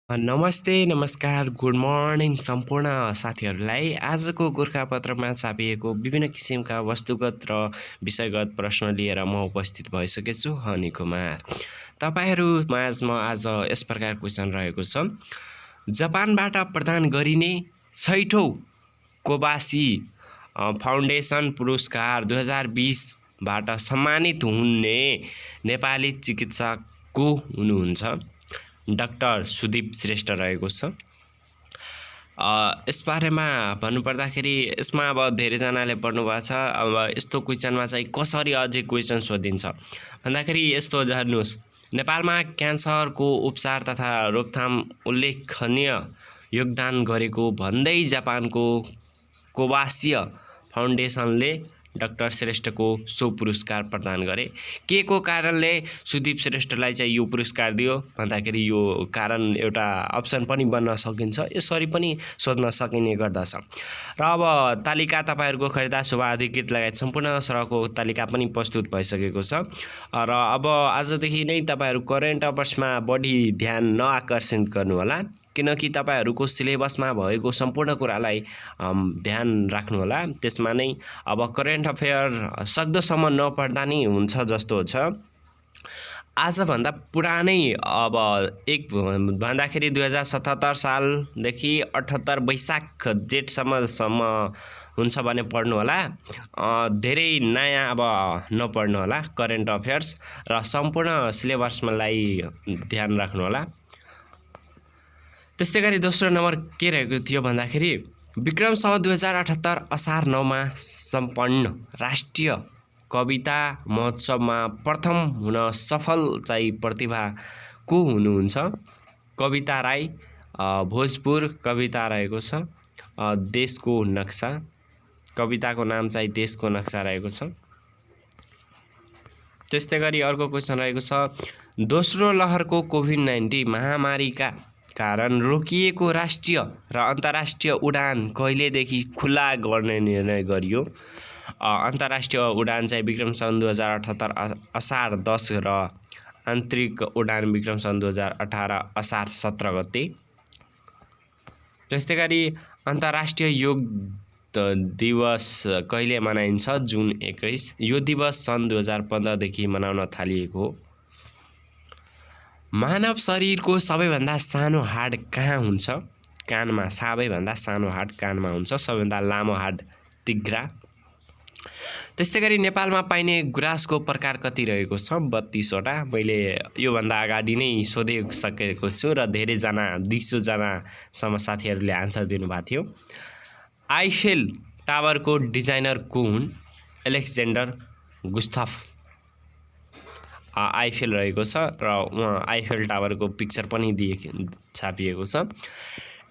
नमस्ते नमस्कार good morning सम्पूर्ण साथीहरूलाई। आजको गोरखापत्रमा छापिएको विभिन्न किसिमका वस्तुगत र विषयगत प्रश्न लिएर म उपस्थित भइसकेको छु हनी कुमार। तपाईहरू माझमा आज यस प्रकार क्वेसन रहेको छ। जापानबाट प्रदान गरिने 6औं कोबासी फाउन्डेसन पुरस्कार 2020 बाट सम्मानित हुने नेपाली चिकित्सक को हुनुहुन्छ? डाक्टर सुदीप श्रेष्ठ रहेको छ। यस बारेमा भन्नुपर्दाखेरि यसमा अब धेरैजनाले पढ्नुभएको छ। अब यस्तो क्वेसनमा चाहिँ कसरी अझै क्वेसन सोधिन्छ भन्दाखेरि यस्तो हेर्नुहोस्, नेपालमा क्यान्सरको उपचार तथा रोकथाम उल्लेखनीय योगदान गरेको भन्दै जापानको कोबासी फाउन्डेसनले डाक्टर श्रेष्ठको सो पुरस्कार प्रदान गरे। के को कारणले सुदीप श्रेष्ठलाई चाहिँ यो पुरस्कार दियो भन्दाखेरि यो कारण एउटा अप्सन पनि बन्न सकिन्छ, यसरी पनि सोध्न सकिने गर्दछ। र अब तालिका तपाईहरुको खरिदा सेवा अधिकृत लगायत सम्पूर्ण सरहको तालिका पनि प्रस्तुत भइसकेको छ। र अब आजदेखि नै तपाईहरु करेन्ट अफेयर्समा बढी ध्यान नआकर्षित गर्नु होला, किनकि तपाईहरुको सिलेबसमा भएको सम्पूर्ण कुरालाई ध्यान राख्नु होला। त्यसमा नै अब करेन्ट अफेयर सक्दोसम्म नपढ्दा नै हुन्छ जस्तो छ। आज भन्दा पुरानै अब एक भन्दाखेरि 2077 सालदेखि 78 वैशाख जेठसम्म हुन्छ भने पढ्नु होला। धेरै नयाँ अब नपढ्नु होला करेन्ट अफेयर्स, र सम्पूर्ण सिलेबसलाई ध्यान राख्नु होला। त्यस्तै गरी दोस्रो नम्बर के रहेको थियो भन्दाखेरि विक्रम सम्वत 2078 असार 9 मा सम्पन्न राष्ट्रिय कविता महोत्सवमा प्रथम हुन सफल चाहिँ प्रतिभा को हुनुहुन्छ? कविता राई, भोजपुर कविता रहेको छ। देशको नक्सा, कविताको नाम चाहिँ देशको नक्सा रहेको छ। त्यस्तै गरी अर्को क्वेसन रहेको छ, दोस्रो लहरको कोभिड-19 महामारीका कारण रोकिएको राष्ट्रिय र अन्तर्राष्ट्रिय उडान कहिलेदेखि खुला गर्ने निर्णय गरियो? अन्तर्राष्ट्रिय उडान चाहिँ विक्रम सन् 2078 असार 10 र आन्तरिक उडान विक्रम सन् 2018 असार 17 गते। त्यस्तै गरी अन्तर्राष्ट्रिय योग दिवस कहिले मनाइन्छ? जुन 21। यो दिवस सन् 2015 देखि मनाउन थालिएको हो। मानव शरीरको सबैभन्दा सानो हाड कहाँ हुन्छ? कानमा। सबैभन्दा सानो हाड कानमा हुन्छ। सबैभन्दा लामो हाड तिघ्रा। त्यस्तै गरी नेपालमा पाइने गुराँसको प्रकार कति रहेको छ? 32 वटा। मैले योभन्दा अगाडि नै सोधिसकेको छु र धेरैजना 200 जनासम्म साथीहरूले आन्सर दिनुभएको थियो। आइफेल टावरको डिजाइनर को हुन्? एलेक्जेन्डर गुस्ताफ आइफेल रहेको छ र आइफेल टावरको पिक्चर पनि छापिएको छ।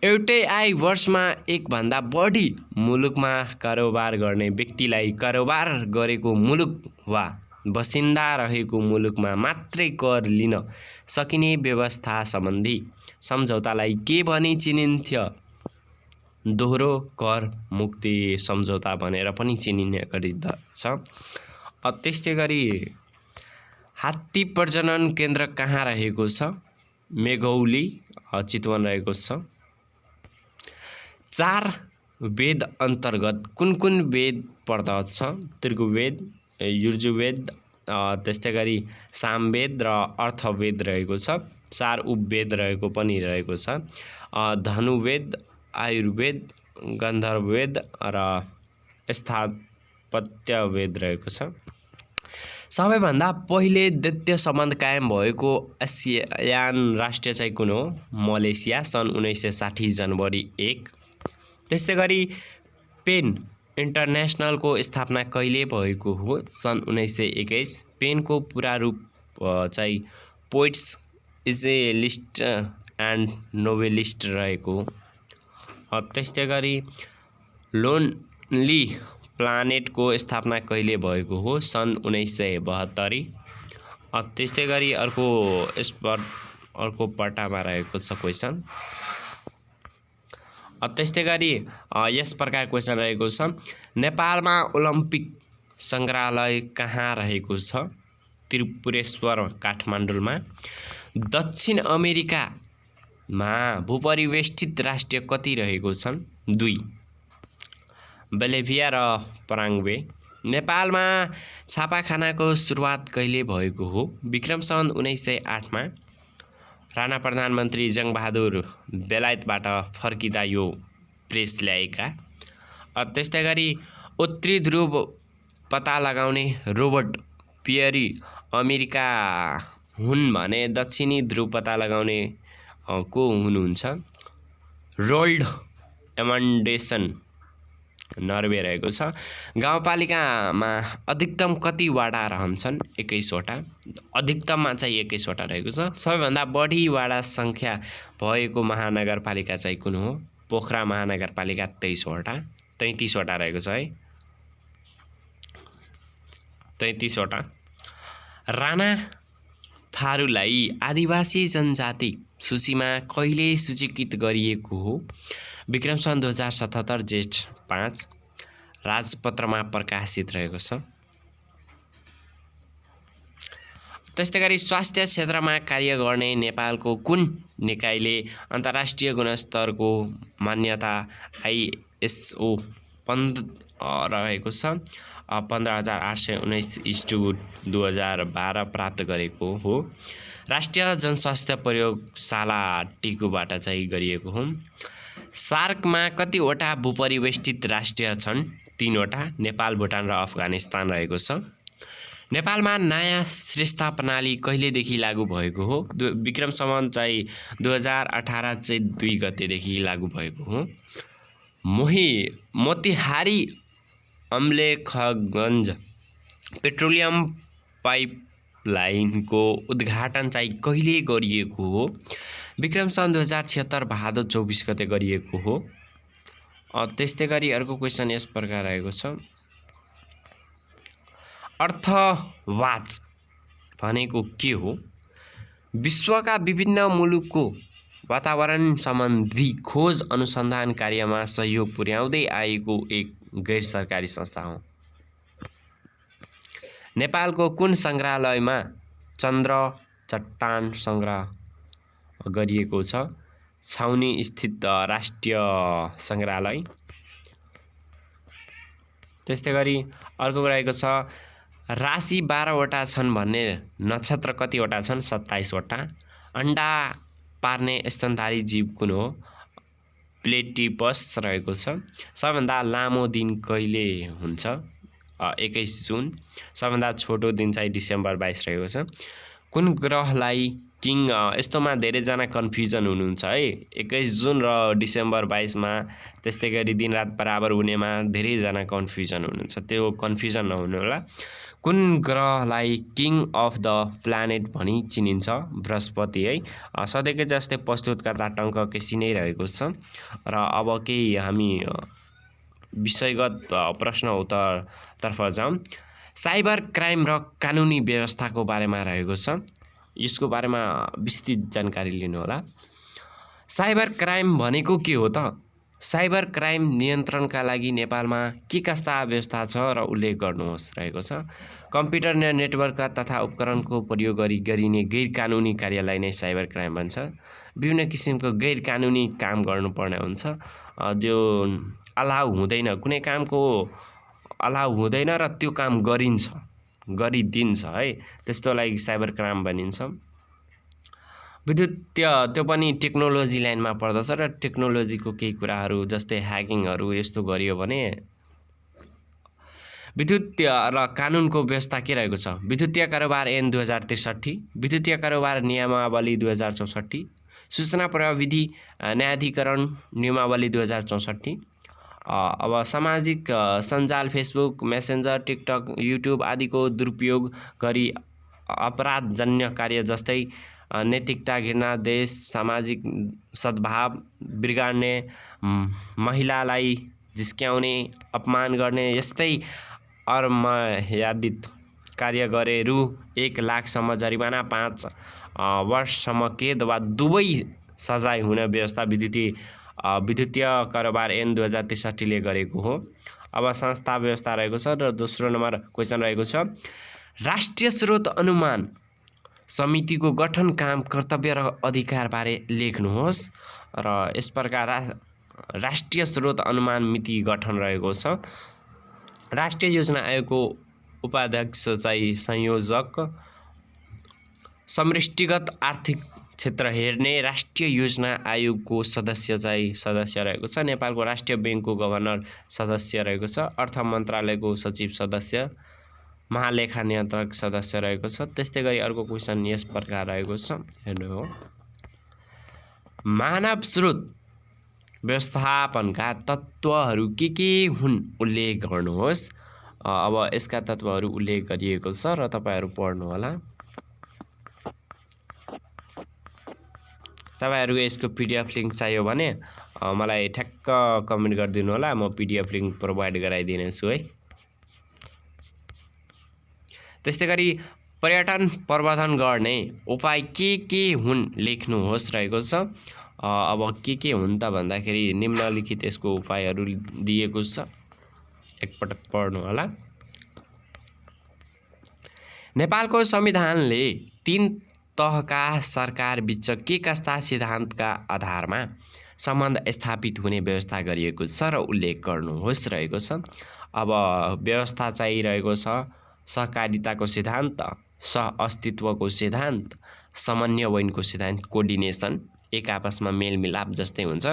एउटै आय वर्षमा एक भन्दा बढी मुलुकमा कारोबार गर्ने व्यक्तिलाई कारोबार गरेको मुलुक वा बसिन्दा रहेको मुलुकमा मात्रै कर लिन सकिने व्यवस्था सम्बन्धी सम्झौतालाई के भनी चिनिन्थ्यो? दोहोरो कर मुक्ति सम्झौता भनेर पनि चिनिने गरिन्छ। त्यस्तै गरी हात्ती प्रजनन केन्द्र कहाँ रहेको छ? मेघौली चितवन रहेको छ। 4 वेद अन्तर्गत कुन कुन वेद पर्दछ? त्रिगुवेद, यजुर्वेद, त्यस्तै गरी सामवेद र अर्थवेद रहेको छ। 4 उपवेद रहेको छ। धनुवेद, आयुर्वेद, गन्धर्ववेद र स्थापत्यवेद रहेको छ। सबैभन्दा पहिले द्वैत सम्बन्ध कायम भएको एसियान राष्ट्र चाहिँ कुन हो? मलेसिया, सन् 1960 जनवरी 1। त्यस्तै गरी पेन इन्टरनेसनलको स्थापना कहिले भएको हो? सन् 1921। पेनको पुरा रूप चाहिँ पोइट्स इजेलिस्ट एन्ड नोभेलिस्ट रहेको। त्यस्तै गरी लोनली प्लानेटको स्थापना कहिले भएको हो? सन् 1972। त्यस्तै गरी अर्को पट्टामा रहेको छ क्वेसन। त्यस्तै गरी यस प्रकार क्वेसन रहेको छ, नेपालमा ओलम्पिक संग्रहालय कहाँ रहेको छ? त्रिपुरेश्वर काठमाडौँमा। दक्षिण अमेरिका भूपरिवेष्टित राष्ट्र कति रहेको छन्? 2। बोलिभिया र पराग्वे। नेपालमा छापाखानाको सुरुवात कहिले भएको हो? विक्रम सम्वत 1908 मा। राणा प्रधानमन्त्री जङ्गबहादुर बेलायतबाट फर्किँदा यो प्रेस ल्याएका। त्यस्तै गरी उत्तरी ध्रुव पत्ता लगाउने रोबर्ट पियरी अमेरिका हुन् भने दक्षिणी ध्रुव पत्ता लगाउने को हुनुहुन्छ? रोल्ड एमन्डेसन नर्वे रहेको छ। गाउँपालिकामा अधिकतम कति वडा रहन्छन्? 21 वटा। अधिकतममा चाहिँ 21 वटा रहेको छ। सबैभन्दा बढी वडा सङ्ख्या भएको महानगरपालिका चाहिँ कुन हो? पोखरा महानगरपालिका 23 वटा 33 वटा रहेको छ है, 33 वटा। राणा थारूलाई आदिवासी जनजाति सूचीमा कहिले सूचीकृत गरिएको हो? विक्रम सम्वत 2077 जेठ 5 राजपत्रमा प्रकाशित रहेको छ। त्यस्तै गरी स्वास्थ्य क्षेत्रमा कार्य गर्ने नेपालको कुन निकायले अन्तर्राष्ट्रिय गुणस्तरको मान्यता ISO 15 रहेको छ 15819/2012 प्राप्त गरेको हो? राष्ट्रिय जनस्वास्थ्य प्रयोगशाला टिकुबाट चाहिँ गरिएको हो। सार्कमा कतिवटा भूपरिवेष्टित राष्ट्र छन्? 3 वटा। नेपाल, भुटान र अफगानिस्तान रहेको छ। नेपालमा नयाँ श्रेष्ठता प्रणाली कहिलेदेखि लागू भएको हो? विक्रम सम्वत चाहिँ 2018 चाहिँ 2 गतेदेखि लागू भएको हो। मोतिहारी अम्लेखगञ्ज पेट्रोलियम पाइपलाइनको उद्घाटन चाहिँ कहिले गरिएको हो? विक्रम सम्वत 2076 भादो 24 गते गरिएको हो। त्यस्तै गरी अर्को क्वेसन यस प्रकार रहेको छ, अर्थवाच भनेको के हो? विश्वका विभिन्न मुलुकको वातावरण सम्बन्धी खोज अनुसन्धान कार्यमा सहयोग पुर्याउँदै आएको एक गैर सरकारी संस्था हो। नेपालको कुन सङ्ग्रहालयमा चन्द्र चट्टान सङ्ग्रह गरिएको छ? छाउनी स्थित राष्ट्रिय सङ्ग्रहालय। त्यस्तै गरी अर्को रहेको छ, राशि 12 वटा छन् भन्ने नक्षत्र कतिवटा छन्? 27 वटा। अन्डा पार्ने स्तनधारी जीव कुन हो? प्लेटिपस रहेको छ। सबैभन्दा लामो दिन कहिले हुन्छ? 21 जुन। सबैभन्दा छोटो दिन चाहिँ डिसेम्बर 22 रहेको छ। कुन ग्रहलाई किङ, यस्तोमा धेरैजना कन्फ्युजन हुनुहुन्छ है, 21 जुन र डिसेम्बर 22 मा। त्यस्तै गरी दिनरात बराबर हुनेमा धेरैजना कन्फ्युजन हुनुहुन्छ, त्यो कन्फ्युजन नहुनु होला। कुन ग्रहलाई किङ अफ द प्लानेट भनी चिनिन्छ? बृहस्पति है। सधैँकै जस्तै प्रस्तुतकर्ता टङ्क केसी नै रहेको छ। र अब केही हामी विषयगत प्रश्न उत्तरतर्फ जाउँ। साइबर क्राइम र कानुनी व्यवस्थाको बारेमा रहेको छ, यसको बारेमा विस्तृत जानकारी लिनु होला। साइबर क्राइम भनेको के हो त? साइबर क्राइम नियन्त्रणका लागि नेपालमा के कस्ता व्यवस्था छ र उल्लेख गर्नुहोस् रहेको छ। कम्प्युटर नेटवर्क तथा उपकरणको प्रयोग गरी गरिने गैर कानुनी कार्यलाई नै साइबर क्राइम भन्छ। विभिन्न किसिमको गैर कानुनी काम गर्नुपर्ने हुन्छ, जो अलाउ हुँदैन, कुनै कामको अलाउ हुँदैन र त्यो काम गरिदिन्छ है, त्यस्तोलाई साइबर क्राइम भनिन्छ। त्यो पनि टेक्नोलोजी लाइनमा पर्दछ र टेक्नोलोजीको केही कुराहरू जस्तै ह्याकिङहरू यस्तो गरियो भने। विद्युतीय र कानुनको व्यवस्था के रहेको छ? विद्युतीय कारोबार ऐन 2063, विद्युतीय कारोबार नियमावली 2064, सूचना प्रविधि न्यायाधिकरण नियमावली 2064। अब सामाजिक सञ्जाल फेसबुक, मेसेन्जर, टिकटक, युट्युब आदिको दुरुपयोग गरी अपराधजन्य कार्य जस्तै नैतिकता, घृणा, देश, सामाजिक सद्भाव बिगार्ने, महिलालाई झिस्क्याउने, अपमान गर्ने यस्तै अमर्यादित कार्य गरे रु 1 लाखसम्म जरिवाना, 5 वर्षसम्म कैद वा दुवै सजाय हुने व्यवस्था विद्युतीय कारोबार ऐन 2063 ले गरेको हो। अब संस्था व्यवस्था रहेको छ र दोस्रो नम्बर क्वेसन रहेको छ, राष्ट्रिय स्रोत अनुमान समितिको गठन, काम, कर्तव्य र अधिकारबारे लेख्नुहोस्। र यस प्रकार राष्ट्रिय स्रोत अनुमान मिति गठन रहेको छ। राष्ट्रिय योजना आयोगको उपाध्यक्ष चाहिँ संयोजक, समष्टिगत आर्थिक क्षेत्र हेर्ने राष्ट्रिय योजना आयोगको सदस्य रहेको छ। नेपालको राष्ट्रिय बैंकको गभर्नर सदस्य रहेको छ। अर्थ मन्त्रालयको सचिव सदस्य, महालेखा नियन्त्रक सदस्य रहेको छ। त्यस्तै गरी अर्को क्वेसन यस प्रकार रहेको छ, हेर्नु हो, मानव स्रोत व्यवस्थापनका तत्त्वहरू के हुन् उल्लेख गर्नुहोस्। अब यसका तत्त्वहरू उल्लेख गरिएको छ र तपाईहरु पढ्नु होला। तपाईहरुको यसको पीडीएफ लिंक चाहियो भने मलाई ठ्याक्क कमेन्ट गरिदिनु होला, म पीडीएफ लिंक प्रोभाइड गराइदिने छु है। त्यस्तै गरी पर्यटन प्रवर्धन गर्ने उपाय के हुन् लेख्नुहोस् रहेको छ। अब के हुन् त भन्दाखेरि निम्नलिखित यसको उपायहरू दिएको छ, एकपटक पढ्नु होला। नेपालको संविधानले 3 तहका सरकार बीच के कस्ता सिद्धान्तका आधारमा सम्बन्ध स्थापित हुने व्यवस्था गरिएको छ र उल्लेख गर्नुहोस् रहेको छ। अब व्यवस्था चाहिँ रहेको छ सहकारिताको सिद्धान्त, सह अस्तित्वको सिद्धान्त, समन्वयनको सिद्धान्त, कोर्डिनेसन, एक आपसमा मेलमिलाप जस्तै हुन्छ।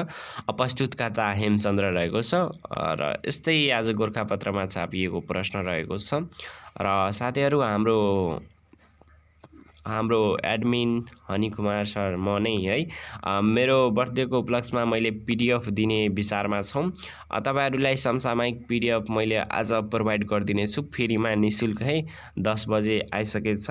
प्रस्तुतकर्ता हेमचन्द्र रहेको छ र यस्तै आज गोरखापत्रमा छापिएको प्रश्न रहेको छ। र साथीहरु हाम्रो एडमिन हनी कुमार सर म नै है, मेरो बर्थडेको उपलक्ष्यमा मैले पीडीएफ दिने विचारमा छौं। तपाईहरुलाई समसामयिक पीडीएफ मैले आज प्रोभाइड गरिदिने छु फ्रीमा निशुल्क है। 10 बजे आइसकेछ।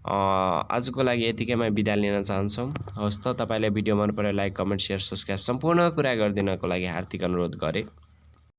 आजको लागि यतिकैमा बिदा लिन चाहन्छौं। हवस् त, तपाईलाई भिडियो मन परे लाइक, कमेन्ट, शेयर, सब्स्क्राइब सम्पूर्ण कुरा गरिदिनको लागि हार्दिक अनुरोध गरे।